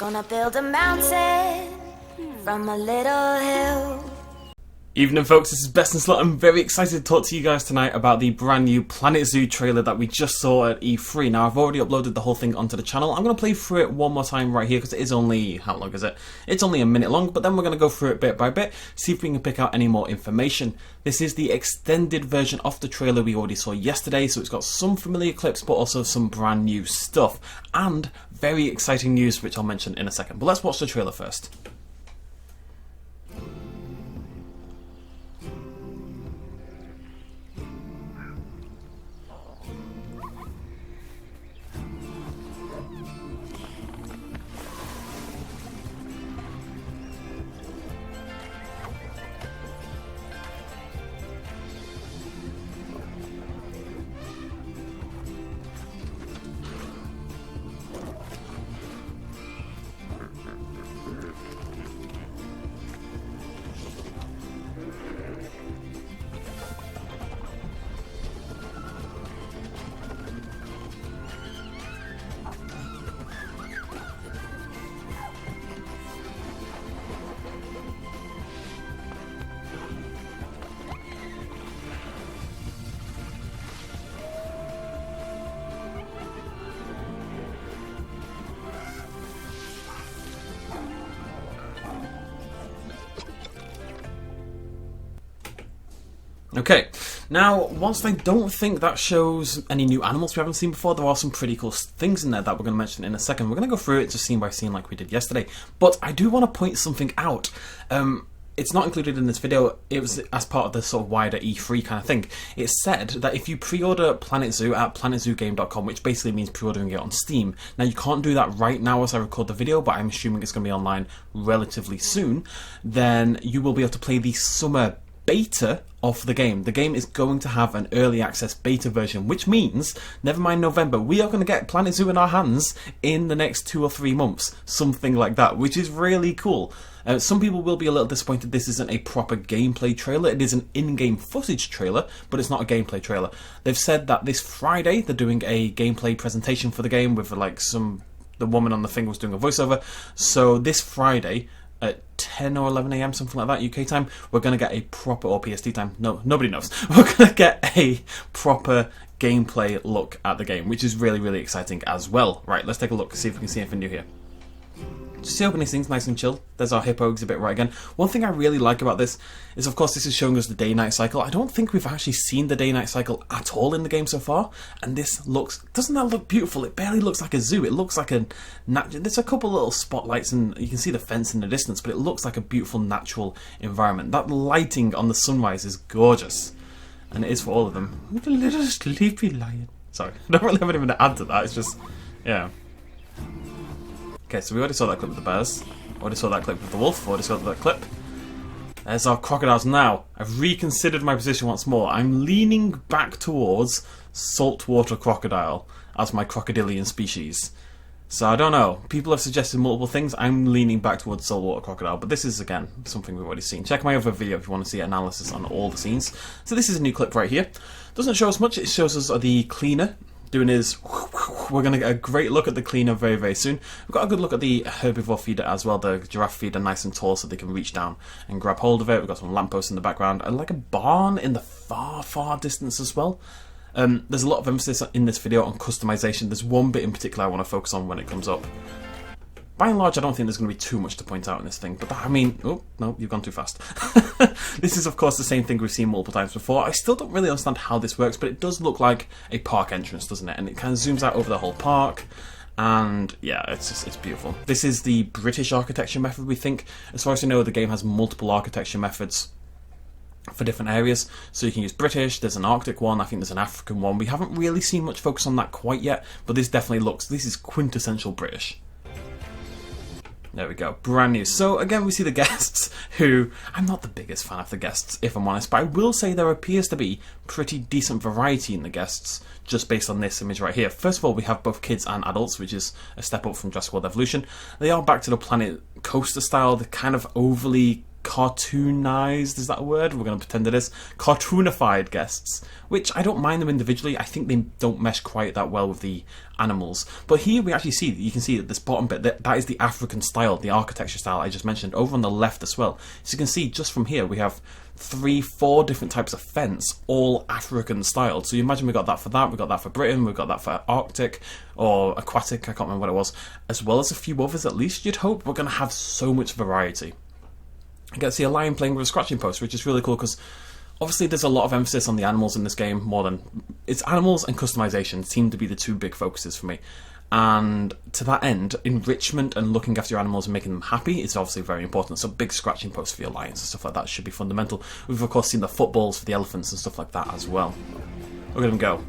Gonna build a mountain from a little hill. Evening folks, this is Best in Slot. I'm very excited to talk to you guys tonight about the brand new Planet Zoo trailer that we just saw at E3. Now I've already uploaded the whole thing onto the channel. I'm going to play through it one more time right here because it is only, how long is it? It's only a minute long, but then we're going to go through it bit by bit, see if we can pick out any more information. This is the extended version of the trailer we already saw yesterday, so it's got some familiar clips but also some brand new stuff and very exciting news which I'll mention in a second. But let's watch the trailer first. Okay, now whilst I don't think that shows any new animals we haven't seen before, there are some pretty cool things in there that we're going to mention in a second. We're going to go through it just scene by scene like we did yesterday, but I do want to point something out. It's not included in this video, it was as part of the sort of wider E3 kind of thing. It said that if you pre-order Planet Zoo at planetzoogame.com, which basically means pre-ordering it on Steam, now you can't do that right now as I record the video, but I'm assuming it's going to be online relatively soon, then you will be able to play the summer beta of the game. The game is going to have an early access beta version, which means, never mind November, we are going to get Planet Zoo in our hands in the next 2 or 3 months, something like that, which is really cool. Some people will be a little disappointed this isn't a proper gameplay trailer. It is an in-game footage trailer, but it's not a gameplay trailer. They've said that this Friday they're doing a gameplay presentation for the game with like the woman on the thing was doing a voiceover. So this Friday at 10 or 11 AM, something like that, UK time, we're going to get a proper, or PST time, no, nobody knows, we're going to get a proper gameplay look at the game, which is really, really exciting as well. Right, let's take a look, see if we can see anything new here. Just the opening scene's nice and chill. There's our hippo exhibit right again. One thing I really like about this is, of course, this is showing us the day-night cycle. I don't think we've actually seen the day-night cycle at all in the game so far. And this looks... doesn't that look beautiful? It barely looks like a zoo. It looks like a... there's a couple little spotlights and you can see the fence in the distance, but it looks like a beautiful natural environment. That lighting on the sunrise is gorgeous. And it is for all of them. Look at a little sleepy lion. Sorry, I don't really have anything to add to that. It's just... yeah. Okay, so we already saw that clip with the bears, already saw that clip with the wolf, already saw that clip. There's our crocodiles now. I've reconsidered my position once more. I'm leaning back towards saltwater crocodile as my crocodilian species. So I don't know, people have suggested multiple things. I'm leaning back towards saltwater crocodile, but this is, again, something we've already seen. Check my other video if you want to see analysis on all the scenes. So this is a new clip right here. Doesn't show us much, it shows us the cleaner doing his... we're going to get a great look at the cleaner very, very soon. We've got a good look at the herbivore feeder as well, the giraffe feeder, nice and tall so they can reach down and grab hold of it. We've got some lampposts in the background and like a barn in the far, far distance as well. There's a lot of emphasis in this video on customization. There's one bit in particular I want to focus on when it comes up. By and large, I don't think there's going to be too much to point out in this thing, but that, I mean, oh, no, you've gone too fast. This is, of course, the same thing we've seen multiple times before. I still don't really understand how this works, but it does look like a park entrance, doesn't it? And it kind of zooms out over the whole park, and yeah, it's beautiful. This is the British architecture method, we think. As far as we know, the game has multiple architecture methods for different areas, so you can use British, there's an Arctic one, I think there's an African one. We haven't really seen much focus on that quite yet, but this definitely looks, this is quintessential British. There we go, brand new. So again, we see the guests, who, I'm not the biggest fan of the guests, if I'm honest, but I will say there appears to be pretty decent variety in the guests, just based on this image right here. First of all, we have both kids and adults, which is a step up from Jurassic World Evolution. They are back to the Planet Coaster style, the kind of overly cartoonized, is that a word? We're going to pretend it is. Cartoonified guests, which I don't mind them individually. I think they don't mesh quite that well with the animals. But here we actually see, you can see that this bottom bit, that is the African style, the architecture style I just mentioned, over on the left as well. So you can see just from here we have 3-4 different types of fence, all African styled. So you imagine we got that for that, we got that for Britain, we got that for Arctic or aquatic, I can't remember what it was, as well as a few others at least, you'd hope. We're going to have so much variety. I get to see a lion playing with a scratching post, which is really cool because obviously there's a lot of emphasis on the animals in this game, more than... It's animals and customization seem to be the two big focuses for me. And to that end, enrichment and looking after your animals and making them happy is obviously very important. So big scratching posts for your lions and stuff like that should be fundamental. We've of course seen the footballs for the elephants and stuff like that as well. Look at them go.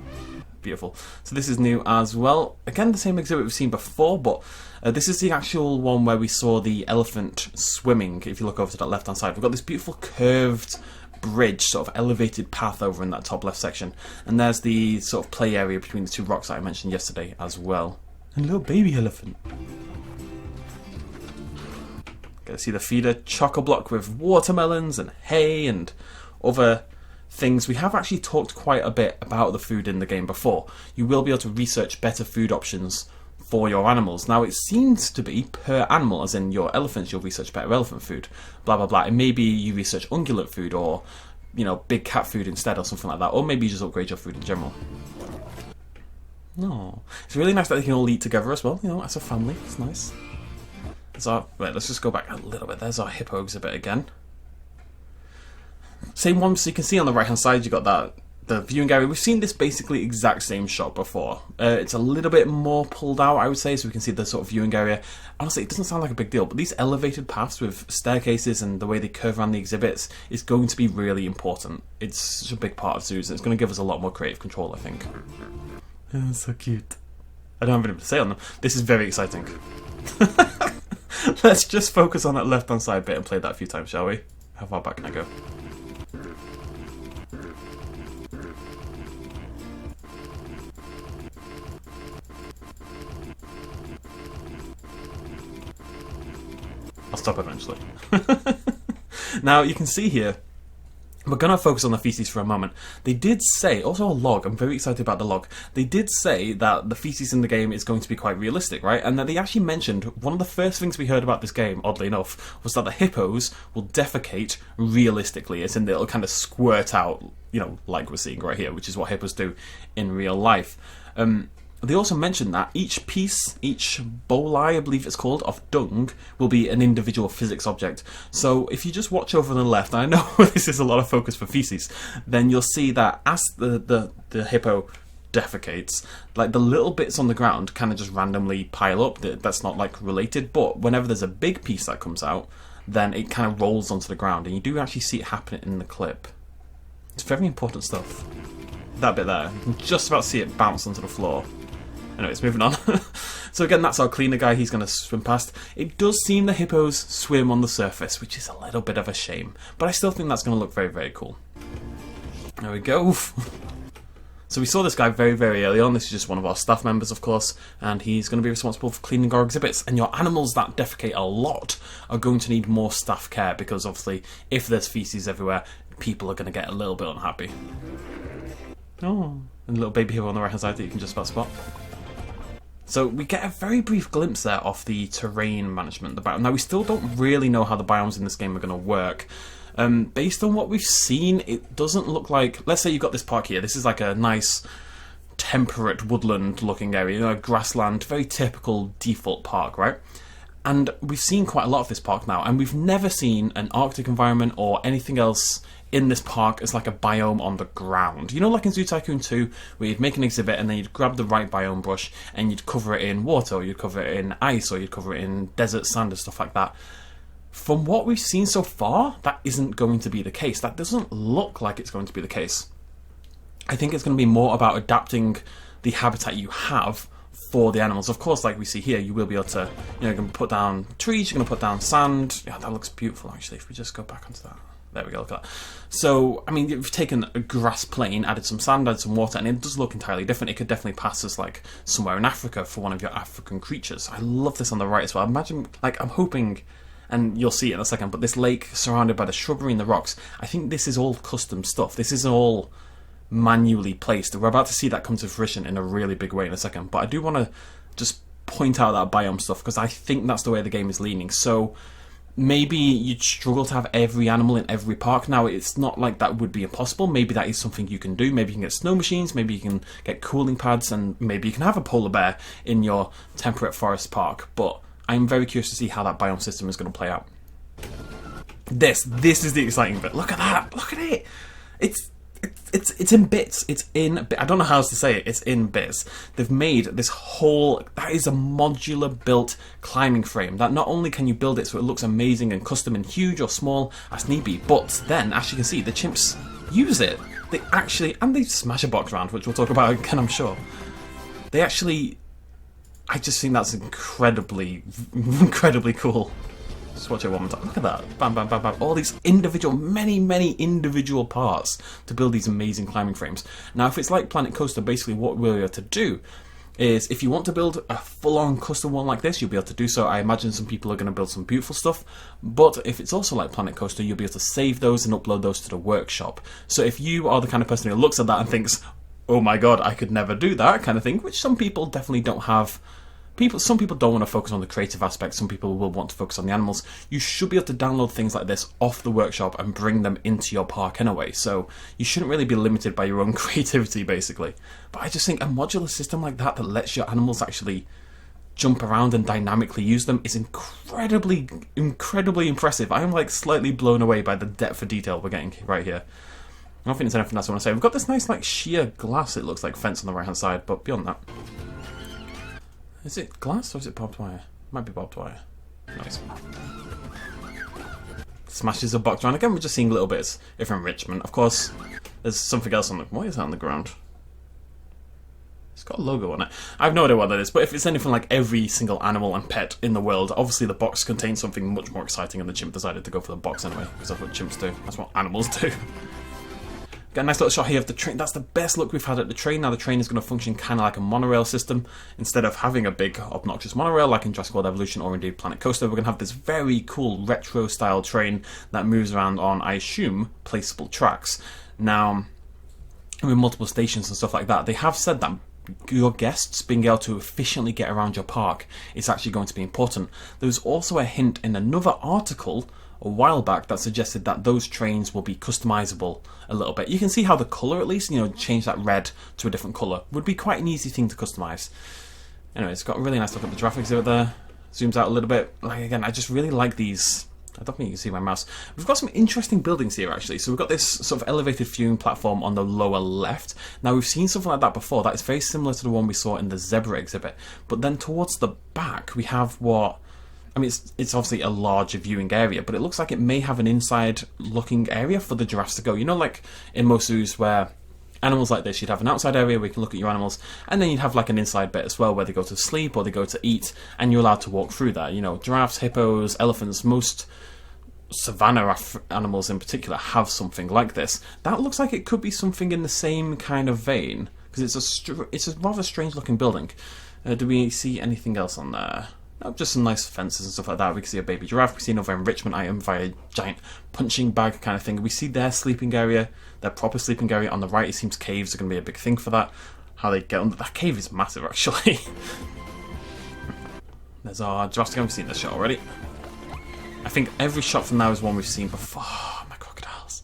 Beautiful. So this is new as well. Again, the same exhibit we've seen before, but this is the actual one where we saw the elephant swimming. If you look over to that left-hand side, we've got this beautiful curved bridge, sort of elevated path over in that top left section. And there's the sort of play area between the two rocks that I mentioned yesterday as well. And a little baby elephant. Get to see the feeder chock-a-block with watermelons and hay and other things. We have actually talked quite a bit about the food in the game before. You will be able to research better food options for your animals. Now it seems to be per animal, as in your elephants, you'll research better elephant food, blah blah blah, and maybe you research ungulate food or, you know, big cat food instead or something like that, or maybe you just upgrade your food in general. No, it's really nice that they can all eat together as well, you know, as a family. It's nice. So, right, let's just go back a little bit. There's our hippo exhibit again. Same one, so you can see on the right hand side, you got that the viewing area. We've seen this basically exact same shot before. It's a little bit more pulled out, I would say, so we can see the sort of viewing area. Honestly, it doesn't sound like a big deal, but these elevated paths with staircases and the way they curve around the exhibits is going to be really important. It's such a big part of zoos, and it's going to give us a lot more creative control, I think. Oh, so cute. I don't have anything to say on them. This is very exciting. Let's just focus on that left-hand side bit and play that a few times, shall we? How far back can I go? I'll stop eventually. Now, you can see here, we're going to focus on the feces for a moment. They did say, also a log, I'm very excited about the log. They did say that the feces in the game is going to be quite realistic, right? And that they actually mentioned, one of the first things we heard about this game, oddly enough, was that the hippos will defecate realistically, as in they'll kind of squirt out, you know, like we're seeing right here, which is what hippos do in real life. They also mentioned that each piece, each boli, I believe it's called, of dung will be an individual physics object. So if you just watch over on the left, and I know this is a lot of focus for feces, then you'll see that as the hippo defecates, like the little bits on the ground kind of just randomly pile up. That's not like related, but whenever there's a big piece that comes out, then it kind of rolls onto the ground, and you do actually see it happen in the clip. It's very important stuff. That bit there, you can just about see it bounce onto the floor. Anyways, moving on. So again, that's our cleaner guy. He's going to swim past. It does seem the hippos swim on the surface, which is a little bit of a shame. But I still think that's going to look very, very cool. There we go. So we saw this guy very, very early on. This is just one of our staff members, of course. And he's going to be responsible for cleaning our exhibits. And your animals that defecate a lot are going to need more staff care. Because obviously, if there's feces everywhere, people are going to get a little bit unhappy. Oh, and a little baby hippo on the right hand side that you can just about spot. So we get a very brief glimpse there of the terrain management, the biome. Now we still don't really know how the biomes in this game are going to work. Based on what we've seen, it doesn't look like... Let's say you've got this park here. This is like a nice temperate woodland looking area, you know, grassland, very typical default park, right? And we've seen quite a lot of this park now, and we've never seen an Arctic environment or anything else in this park as like a biome on the ground. You know, like in Zoo Tycoon 2, where you'd make an exhibit and then you'd grab the right biome brush and you'd cover it in water, or you'd cover it in ice, or you'd cover it in desert sand and stuff like that. From what we've seen so far, that isn't going to be the case. That doesn't look like it's going to be the case. I think it's going to be more about adapting the habitat you have for the animals. Of course, like we see here, you will be able to, you know, you're going to put down trees, you're going to put down sand. Yeah, that looks beautiful, actually, if we just go back onto that. There we go, look at that. So, I mean, you've taken a grass plain, added some sand, added some water, and it does look entirely different. It could definitely pass as, like, somewhere in Africa for one of your African creatures. I love this on the right as well. Imagine, like, I'm hoping and you'll see it in a second, but this lake surrounded by the shrubbery and the rocks, I think this is all custom stuff. This is all manually placed. We're about to see that come to fruition in a really big way in a second, but I do want to just point out that biome stuff because I think that's the way the game is leaning. So maybe you'd struggle to have every animal in every park. Now, it's not like that would be impossible. Maybe that is something you can do. Maybe you can get snow machines, maybe you can get cooling pads, and maybe you can have a polar bear in your temperate forest park. But I'm very curious to see how that biome system is going to play out. This is the exciting bit. Look at that. Look at it. It's in bits. I don't know how else to say it. It's in bits. They've made this whole, that is a modular built climbing frame that not only can you build it so it looks amazing and custom and huge or small as need be, but then, as you can see, the chimps use it. They actually, and they smash a box around, which we'll talk about again, I'm sure. They actually, I just think that's incredibly cool. Just watch it one more time. Look at that. Bam, bam, bam, bam. All these individual, many individual parts to build these amazing climbing frames. Now, if it's like Planet Coaster, basically what we're able to do is, if you want to build a full-on custom one like this, you'll be able to do so. I imagine some people are going to build some beautiful stuff. But if it's also like Planet Coaster, you'll be able to save those and upload those to the workshop. So if you are the kind of person who looks at that and thinks, oh my god, I could never do that kind of thing, which some people definitely don't have. Some people don't want to focus on the creative aspect, some people will want to focus on the animals. You should be able to download things like this off the workshop and bring them into your park anyway, so you shouldn't really be limited by your own creativity, basically. But I just think a modular system like that lets your animals actually jump around and dynamically use them is incredibly impressive. I am like slightly blown away by the depth of detail we're getting right here. I don't think there's anything else I want to say. We've got this nice like sheer glass, it looks like, fence on the right hand side, but beyond that, is it glass or is it barbed wire? Might be barbed wire. Nice. Smashes a box around. Again, we're just seeing little bits of enrichment. Of course, there's something else on the... What is that on the ground? It's got a logo on it. I have no idea what that is, but if it's anything like every single animal and pet in the world, obviously the box contains something much more exciting, and the chimp decided to go for the box anyway, because that's what chimps do. That's what animals do. Got a nice little shot here of the train. That's the best look we've had at the train. Now the train is going to function kind of like a monorail system. Instead of having a big obnoxious monorail like in Jurassic World Evolution or indeed Planet Coaster, we're going to have this very cool retro style train that moves around on, I assume, placeable tracks. Now, with multiple stations and stuff like that, they have said that your guests being able to efficiently get around your park is actually going to be important. There was also a hint in another article a while back that suggested that those trains will be customizable a little bit. You can see how the colour, at least, change that red to a different colour would be quite an easy thing to customise. Anyway, it's got a really nice look at the giraffe exhibit there. Zooms out a little bit. Like, again, I just really like these. I don't think you can see my mouse. We've got some interesting buildings here, actually. So we've got this sort of elevated viewing platform on the lower left. Now, we've seen something like that before. That is very similar to the one we saw in the zebra exhibit. But then towards the back, we have what... I mean, it's obviously a larger viewing area, but it looks like it may have an inside-looking area for the giraffes to go. You know, like in most zoos where animals like this, you'd have an outside area where you can look at your animals, and then you'd have like an inside bit as well where they go to sleep or they go to eat, and you're allowed to walk through that. You know, giraffes, hippos, elephants, most savanna animals in particular have something like this. That looks like it could be something in the same kind of vein, because it's a rather strange-looking building. Do we see anything else on there? Just some nice fences and stuff like that. We can see a baby giraffe. We see another enrichment item via a giant punching bag kind of thing. We see their sleeping area, their proper sleeping area. On the right, it seems caves are going to be a big thing for that. How they get under that cave is massive, actually. There's our giraffes. We've seen this shot already. I think every shot from now is one we've seen before. Oh, my crocodiles.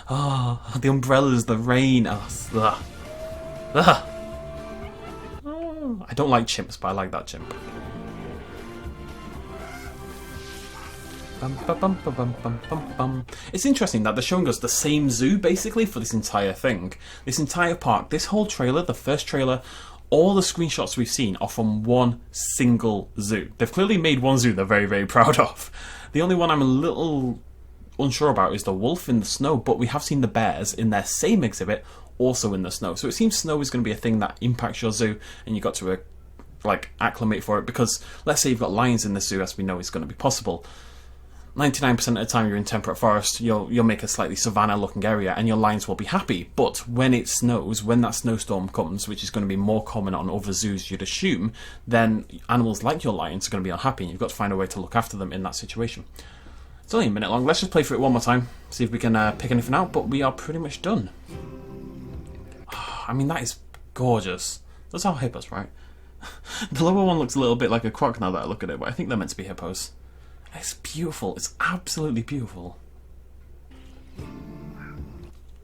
Oh, the umbrellas, the rain. Oh, oh, I don't like chimps, but I like that chimp. It's interesting that they're showing us the same zoo basically for this entire thing. This entire park, this whole trailer, the first trailer, all the screenshots we've seen are from one single zoo. They've clearly made one zoo they're very proud of. The only one I'm a little unsure about is the wolf in the snow, but we have seen the bears in their same exhibit also in the snow. So it seems snow is going to be a thing that impacts your zoo, and you've got to acclimate for it, because let's say you've got lions in the zoo, as we know is going to be possible. 99% of the time you're in temperate forest, you'll make a slightly savanna-looking area, and your lions will be happy. But when it snows, when that snowstorm comes, which is going to be more common on other zoos, you'd assume, then animals like your lions are going to be unhappy, and you've got to find a way to look after them in that situation. It's only a minute long. Let's just play through it one more time, see if we can pick anything out. But we are pretty much done. I mean, that is gorgeous. Those are hippos, right? The lower one looks a little bit like a croc now that I look at it, but I think they're meant to be hippos. It's beautiful. It's absolutely beautiful.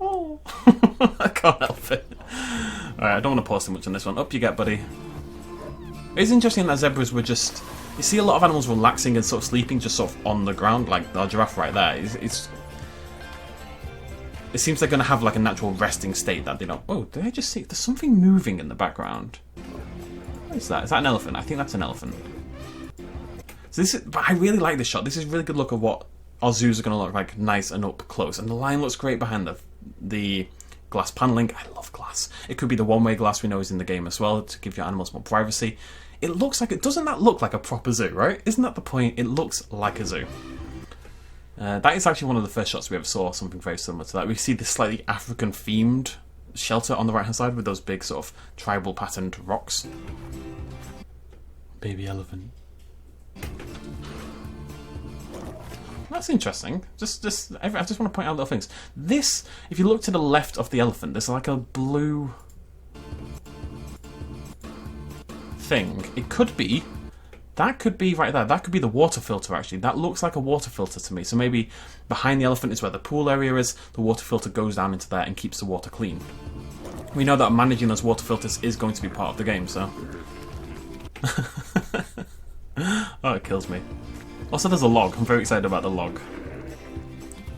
Oh, I can't help it. Alright, I don't want to pause too much on this one. Up you get, buddy. It's interesting that zebras were just... You see a lot of animals relaxing and sort of sleeping just sort of on the ground, like the giraffe right there. It seems they're going to have like a natural resting state that they don't... Oh, did I just see... There's something moving in the background. What is that? Is that an elephant? I think that's an elephant. So this is, but I really like this shot. This is a really good look at what our zoos are going to look like, nice and up close. And the lion looks great behind the glass paneling. I love glass. It could be the one-way glass we know is in the game as well to give your animals more privacy. It looks like it. Doesn't that look like a proper zoo, right? Isn't that the point? It looks like a zoo. That is actually one of the first shots we ever saw. Something very similar to that. We see this slightly African-themed shelter on the right-hand side with those big sort of tribal patterned rocks. Baby elephant. That's interesting. I just want to point out little things. This, if you look to the left of the elephant, there's like a blue thing. It could be, that could be right there. That could be the water filter, actually. That looks like a water filter to me. So maybe behind the elephant is where the pool area is. The water filter goes down into there and keeps the water clean. We know that managing those water filters is going to be part of the game, so... Oh, it kills me. Also, there's a log. I'm very excited about the log.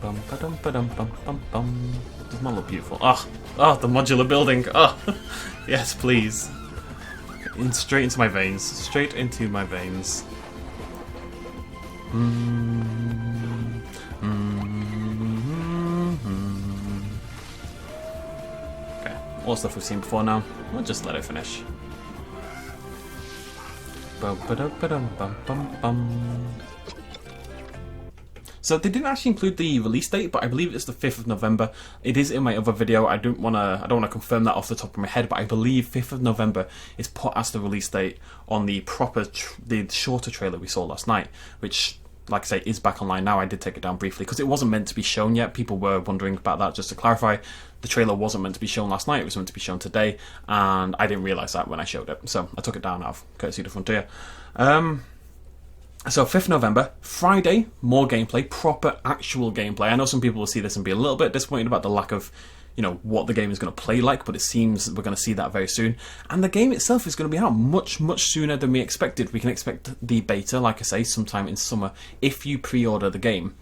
Bum, ba-dum, ba-dum, bum, bum, bum. Doesn't that look beautiful? Oh, the modular building. Oh, yes, please. Straight into my veins. Straight into my veins. Okay, all stuff we've seen before now. We'll just let it finish. So they didn't actually include the release date, but I believe it's the 5th of November. It is in my other video. I don't want to confirm that off the top of my head, but I believe 5th of November is put as the release date on the the shorter trailer we saw last night, which, like I say, is back online now. I did take it down briefly because it wasn't meant to be shown yet. People were wondering about that. Just to clarify, the trailer wasn't meant to be shown last night. It was meant to be shown today, and I didn't realise that when I showed it. So I took it down out of courtesy to Frontier. So 5th November, Friday, more gameplay, proper actual gameplay. I know some people will see this and be a little bit disappointed about the lack of, you know, what the game is going to play like, but it seems we're going to see that very soon. And the game itself is going to be out much, much sooner than we expected. We can expect the beta, like I say, sometime in summer if you pre-order the game.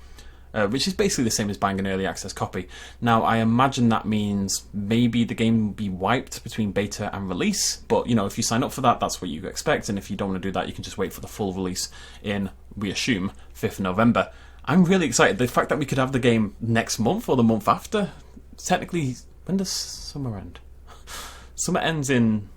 Which is basically the same as buying an early access copy. Now, I imagine that means maybe the game will be wiped between beta and release, but, you know, if you sign up for that, that's what you expect, and if you don't want to do that, you can just wait for the full release in, we assume, 5th November. I'm really excited. The fact that we could have the game next month or the month after, technically, when does summer end? Summer ends in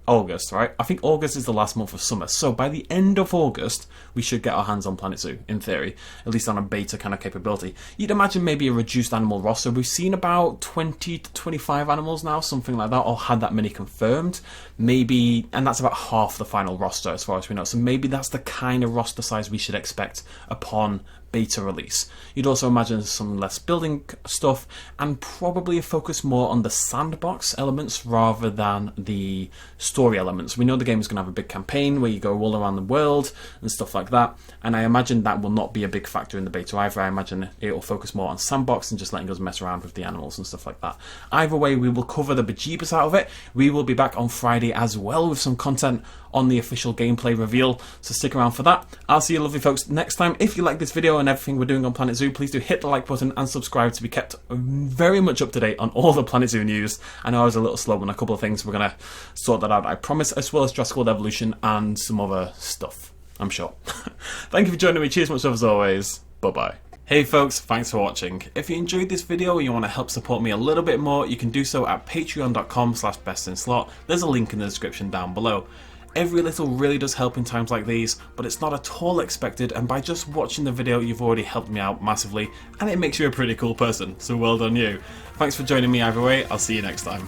August, right? I think August is the last month of summer. So by the end of August, we should get our hands on Planet Zoo, in theory. At least on a beta kind of capability. You'd imagine maybe a reduced animal roster. We've seen about 20 to 25 animals now, something like that, or had that many confirmed. Maybe, and that's about half the final roster as far as we know. So maybe that's the kind of roster size we should expect upon beta release. You'd also imagine some less building stuff and probably a focus more on the sandbox elements rather than the story elements. We know the game is going to have a big campaign where you go all around the world and stuff like that, and I imagine that will not be a big factor in the beta either. I imagine it will focus more on sandbox and just letting us mess around with the animals and stuff like that. Either way, we will cover the bejeebus out of it. We will be back on Friday as well with some content on the official gameplay reveal, so stick around for that. I'll see you lovely folks next time. If you like this video and everything we're doing on Planet Zoo, please do hit the like button and subscribe to be kept very much up to date on all the Planet Zoo news. I know I was a little slow on a couple of things. We're going to sort that out, I promise, as well as Jurassic World Evolution and some other stuff, I'm sure. Thank you for joining me. Cheers much love as always. Bye-bye. Hey folks, thanks for watching. If you enjoyed this video and you want to help support me a little bit more, you can do so at patreon.com/bestinslot. There's a link in the description down below. Every little really does help in times like these, but it's not at all expected, and by just watching the video you've already helped me out massively, and it makes you a pretty cool person, so well done you. Thanks for joining me either way, I'll see you next time.